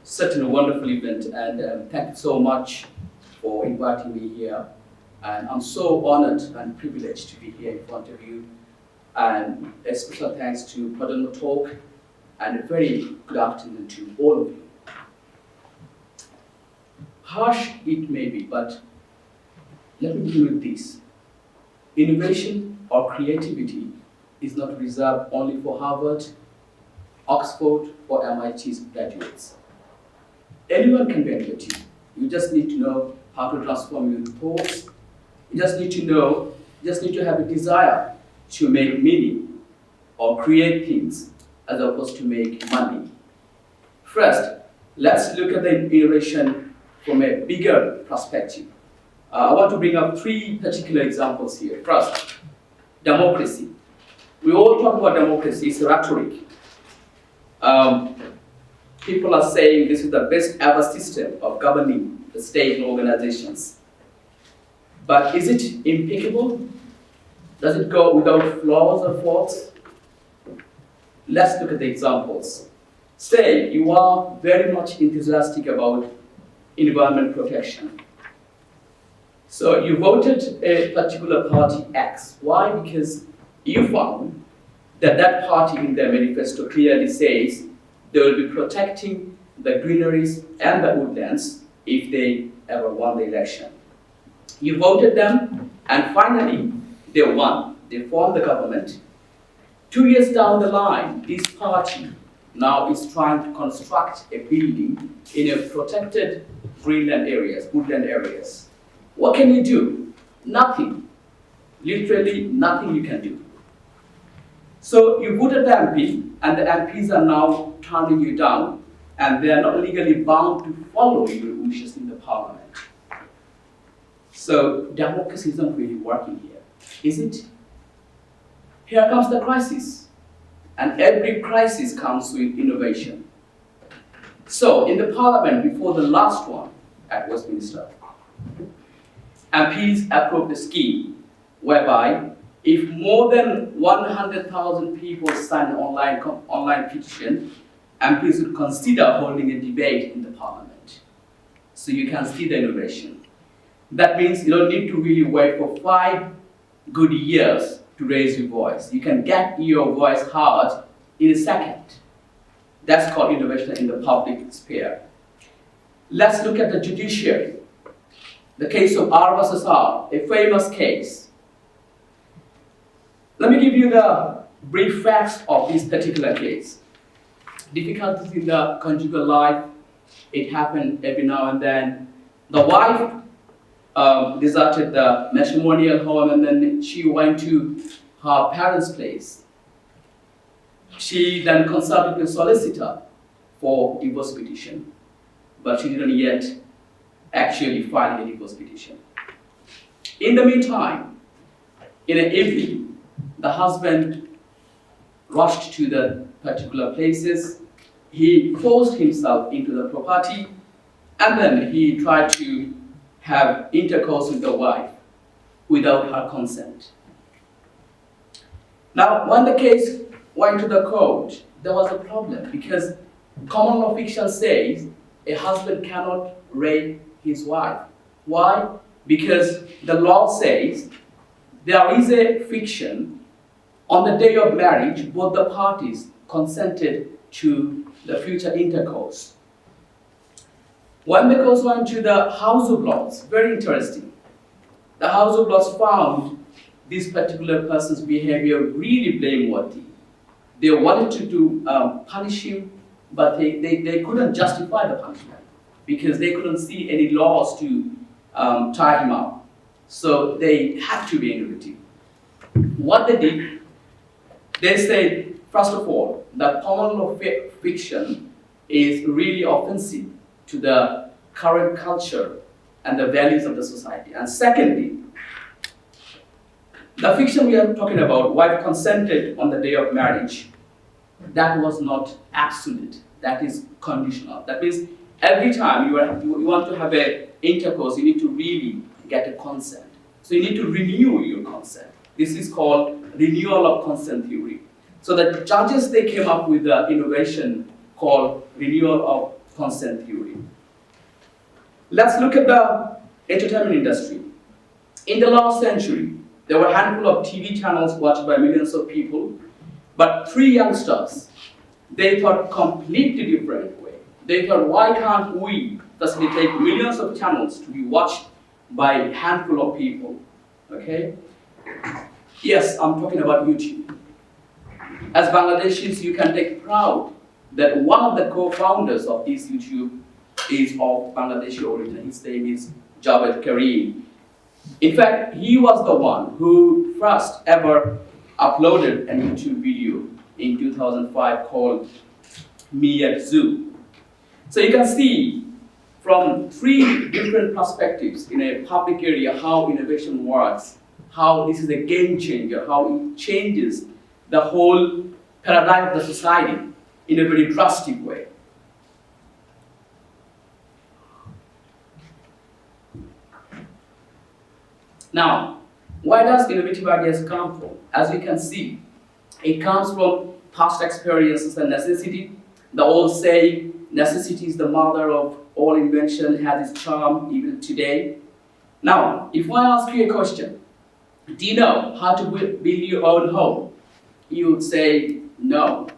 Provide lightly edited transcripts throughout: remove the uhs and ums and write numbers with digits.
such a wonderful event, and thank you so much for inviting me here. And I'm so honored and privileged to be here in front of you. And a special thanks to Projonmo Talk, and a very good afternoon to all of you. Harsh it may be, but let me begin with this. Innovation or creativity is not reserved only for Harvard, Oxford, or MIT's graduates. Anyone can be innovative. You just need to know how to transform your thoughts. You just need to have a desire to make meaning or create things as opposed to make money. First, let's look at the innovation from a bigger perspective. I want to bring up three particular examples here. First, democracy. We all talk about democracy, it's rhetoric. People are saying this is the best ever system of governing the state and organizations. But is it impeccable? Does it go without flaws or faults? Let's look at the examples. Say you are very much enthusiastic about environment protection. So you voted a particular party X. Why? Because you found that that party in their manifesto clearly says they will be protecting the greeneries and the woodlands if they ever won the election. You voted them, and finally they won. They formed the government. 2 years down the line, this party now is trying to construct a building in a protected greenland areas, woodland areas. What can you do? Nothing. Literally nothing you can do. So you voted the MP, and the MPs are now turning you down, and they are not legally bound to follow your wishes in the parliament. So democracy isn't really working here, is it? Here comes the crisis, and every crisis comes with innovation. So in the parliament before the last one at Westminster, MPs approved a scheme whereby if more than 100,000 people sign an online petition, MPs would consider holding a debate in the parliament. So you can see the innovation. That means you don't need to really wait for 5 good years to raise your voice. You can get your voice heard in a second. That's called innovation in the public sphere. Let's look at the judiciary. The case of R versus R, a famous case. Let me give you the brief facts of this particular case. Difficulties in the conjugal life, it happened every now and then. The wife deserted the matrimonial home, and then she went to her parents' place. She then consulted with a solicitor for divorce petition, but she didn't yet actually file a divorce petition. In the meantime, in an evening, the husband rushed to the particular places. He forced himself into the property, and then he tried to have intercourse with the wife without her consent. Now, when the case went to the court, there was a problem because common law fiction says a husband cannot rape his wife. Why? Because the law says there is a fiction. On the day of marriage, both the parties consented to the future intercourse. When the case went to the House of Lords, very interesting. The House of Lords found this particular person's behavior really blameworthy. They wanted to punish him, but they couldn't justify the punishment because they couldn't see any laws to tie him up. So they had to be innovative. What they did, they said, first of all, the common law fiction is really offensive to the current culture and the values of the society. And secondly, the fiction we are talking about, wife consented on the day of marriage, that was not absolute, that is conditional. That means every time you want to have an intercourse, you need to really get a consent. So you need to renew your consent. This is called renewal of consent theory. So the judges, they came up with the innovation called renewal of consent theory. Let's look at the entertainment industry. In the last century, there were a handful of TV channels watched by millions of people, but three youngsters, they thought completely different way. They thought, why can't we facilitate millions of channels to be watched by a handful of people? Okay? Yes, I'm talking about YouTube. As Bangladeshis, you can take proud that one of the co-founders of this YouTube is of Bangladeshi origin. His name is Javed Karim. In fact, he was the one who first ever uploaded a YouTube video in 2005 called Me at Zoo. So you can see from three different perspectives in a public area how innovation works, how this is a game changer, how it changes the whole paradigm of the society in a very drastic way. Now, where does innovative ideas come from? As you can see, it comes from past experiences and necessity. The old saying, necessity is the mother of all invention, has its charm even today. Now, if I ask you a question, do you know how to build your own home? You would say no.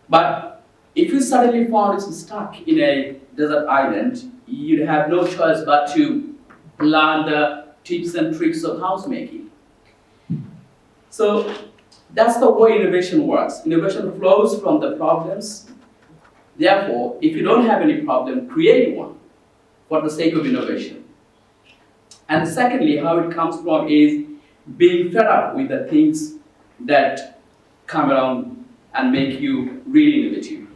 But if you suddenly found yourself stuck in a desert island, you'd have no choice but to learn the tips and tricks of housemaking. So that's the way innovation works. Innovation flows from the problems. Therefore, if you don't have any problem, create one for the sake of innovation. And secondly, how it comes from is being fed up with the things that come around and make you really innovative.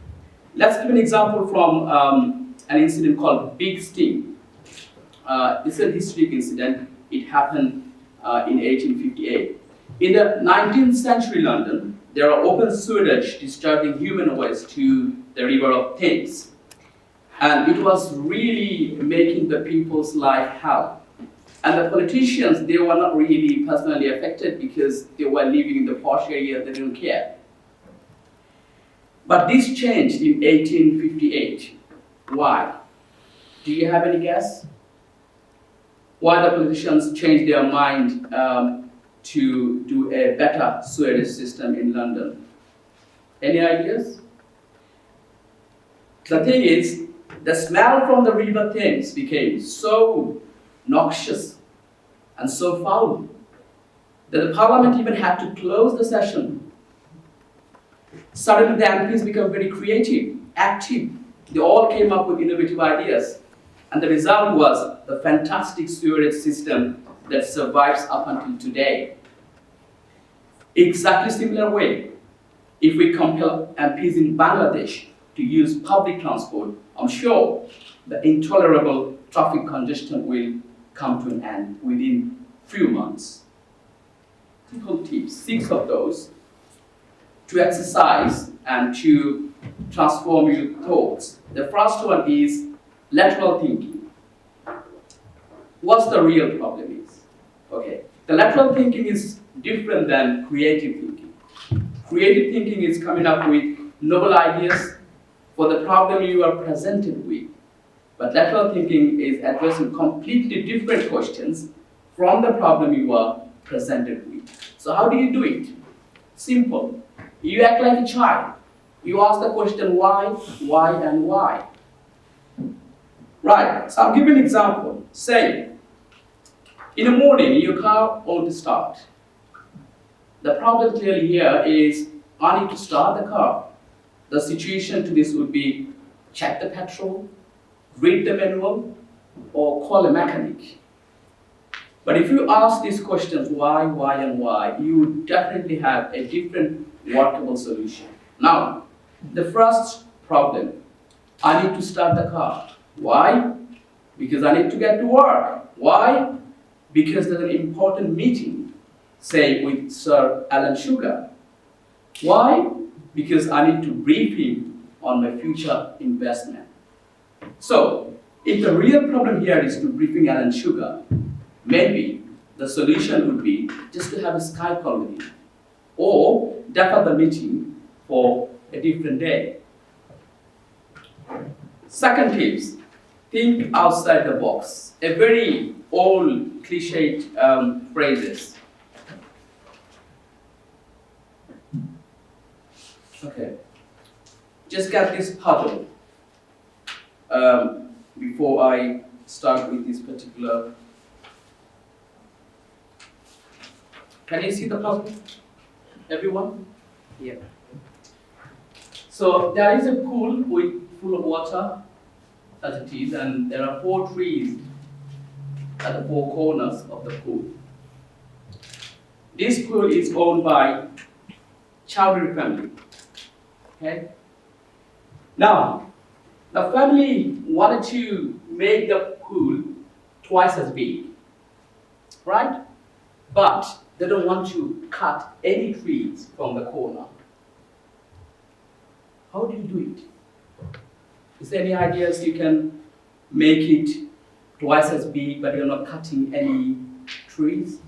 Let's give an example from an incident called Big Sting. It's a historic incident. It happened in 1858. In the 19th century London, there are open sewage discharging human waste to the river of Thames. And it was really making the people's life hell. And the politicians, they were not really personally affected because they were living in the posh area, they didn't care. But this changed in 1858. Why? Do you have any guess? Why the politicians changed their mind to do a better sewage system in London? Any ideas? The thing is, the smell from the river Thames became so noxious and so foul that the parliament even had to close the session. Suddenly the MPs became very creative, active. They all came up with innovative ideas. And the result was the fantastic sewerage system that survives up until today. Exactly similar way, if we compel MPs in Bangladesh to use public transport, I'm sure the intolerable traffic congestion will come to an end within few months. Simple tips, 6 of those, to exercise and to transform your thoughts. The first one is lateral thinking. What's the real problem is? Okay, the lateral thinking is different than creative thinking. Creative thinking is coming up with novel ideas for the problem you are presented with. But lateral thinking is addressing completely different questions from the problem you are presented with. So how do you do it? Simple. You act like a child. You ask the question why, and why. Right, so I'll give you an example. Say, in the morning, your car won't start. The problem clearly here is, I need to start the car. The situation to this would be, check the petrol, read the manual, or call a mechanic. But if you ask these questions, why, and why, you would definitely have a different workable solution. Now, the first problem, I need to start the car. Why? Because I need to get to work. Why? Because there's an important meeting, say with Sir Alan Sugar. Why? Because I need to brief him on my future investment. So, if the real problem here is to briefing Alan Sugar, maybe the solution would be just to have a Skype call with him, or defer the meeting for a different day. Second tips, think outside the box. A very old cliched phrases. Okay, just get this puzzle before I start with this particular. Can you see the puzzle, everyone? Yeah. So there is a pool full of water, as it is, and there are 4 trees at the 4 corners of the pool. This pool is owned by Chowdhury family. Okay. Now, the family wanted to make the pool twice as big, right? But they don't want to cut any trees from the corner. How do you do it? Is there any ideas you can make it twice as big, but you're not cutting any trees?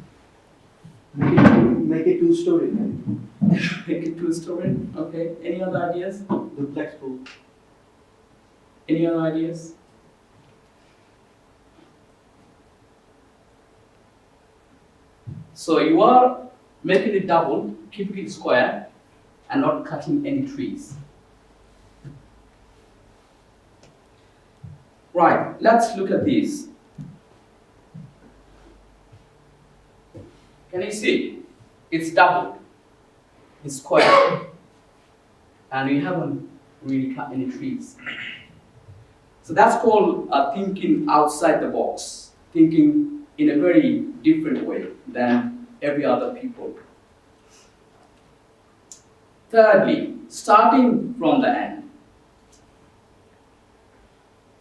Make it 2-story. Make it 2-story. Okay. Any other ideas? Duplex pool. Any other ideas? So you are making it double, keeping it square, and not cutting any trees. Right, let's look at this. Can you see? It's double, it's square, and we haven't really cut any trees. So that's called thinking outside the box, thinking in a very different way than every other people. Thirdly, starting from the end.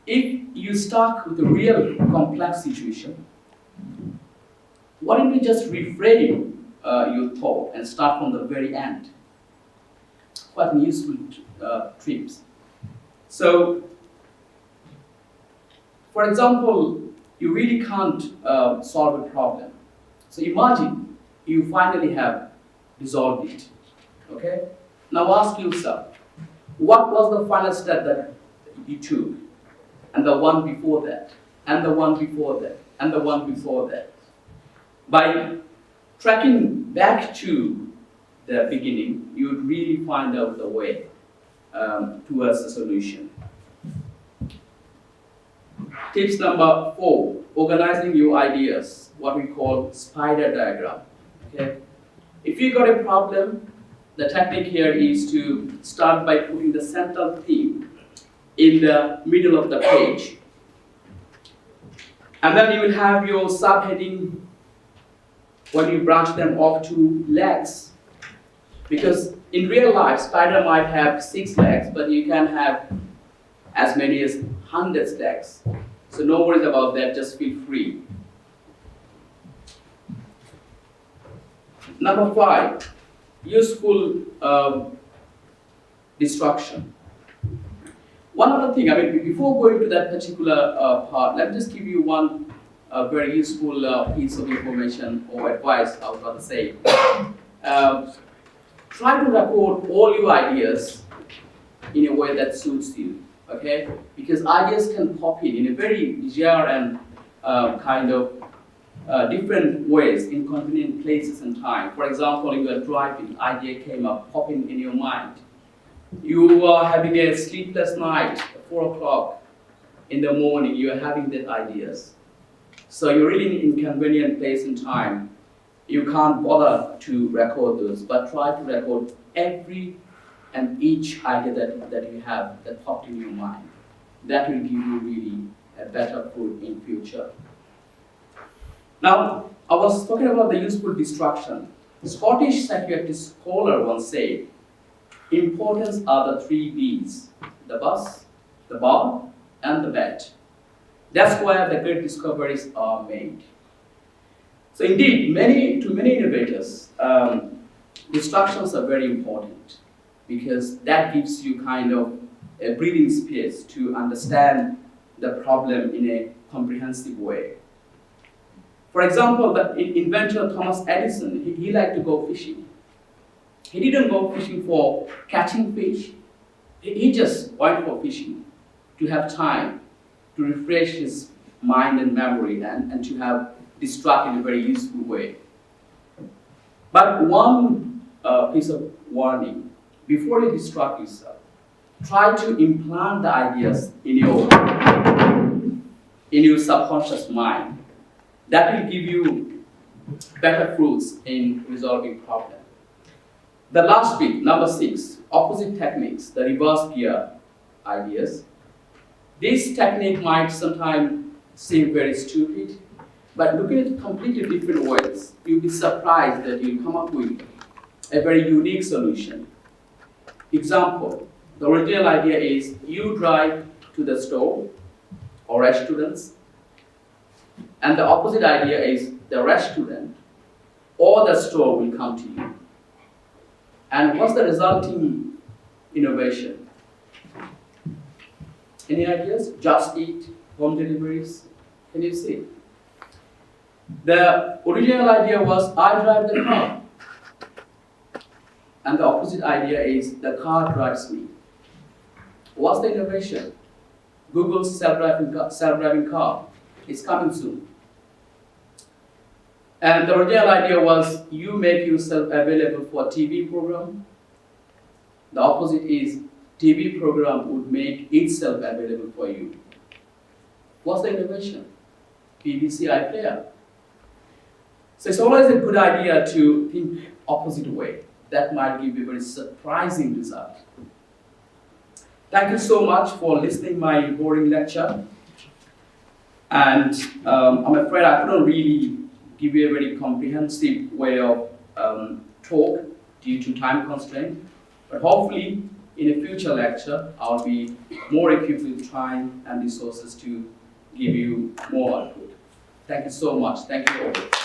If you start with a real complex situation, why don't you just reframe your thought and start from the very end? Quite useful tips. So, for example, you really can't solve a problem. So imagine you finally have resolved it. Okay? Now ask yourself, what was the final step that you took? And the one before that, and the one before that, and the one before that. By tracking back to the beginning, you would really find out the way towards the solution. Tips number 4, organizing your ideas, what we call spider diagram. Okay? If you got a problem, the technique here is to start by putting the central theme in the middle of the page. And then you will have your subheading when you branch them off to legs. Because in real life, spider might have 6 legs, but you can have as many as hundreds legs. So no worries about that, just feel free. Number 5, useful destruction. One other thing, before going to that particular part, let me just give you one very useful piece of information or advice I was going to say. Try to record all your ideas in a way that suits you, okay? Because ideas can pop in a very bizarre and different ways, inconvenient places and time. For example, you are driving, idea came up, popping in your mind. You are having a sleepless night, 4 o'clock in the morning, you are having that ideas. So you're really in an inconvenient place and time. You can't bother to record those, but try to record every and each idea that you have that popped in your mind. That will give you really a better food in future. Now, I was talking about the useful distraction. The Scottish psychiatrist scholar once said, importance are the 3 B's, the bus, the bar, and the bed. That's where the great discoveries are made. So indeed, to many innovators, distractions are very important because that gives you kind of a breathing space to understand the problem in a comprehensive way. For example, the inventor Thomas Edison, he liked to go fishing. He didn't go fishing for catching fish. He just went for fishing. to have time to refresh his mind and memory and to have distract in a very useful way. But one piece of warning, before you distract yourself, try to implant the ideas in your subconscious mind. That will give you better fruits in resolving problems. The last bit, number 6, opposite techniques, the reverse gear ideas. This technique might sometimes seem very stupid, but looking at completely different ways, you'll be surprised that you'll come up with a very unique solution. Example, the original idea is you drive to the store or restaurants, and the opposite idea is the restaurant or the store will come to you. And what's the resulting innovation? Any ideas? Just Eat, home deliveries? Can you see? The original idea was I drive the car. And the opposite idea is the car drives me. What's the innovation? Google's self-driving car is coming soon. And the original idea was you make yourself available for a TV program. The opposite is TV program would make itself available for you. What's the innovation? BBC iPlayer. So it's always a good idea to think opposite way. That might give you a very surprising result. Thank you so much for listening to my boring lecture. And I'm afraid I couldn't really give you a very comprehensive way of talk due to time constraint. But hopefully, in a future lecture, I'll be more equipped with time and resources to give you more output. Thank you so much. Thank you all.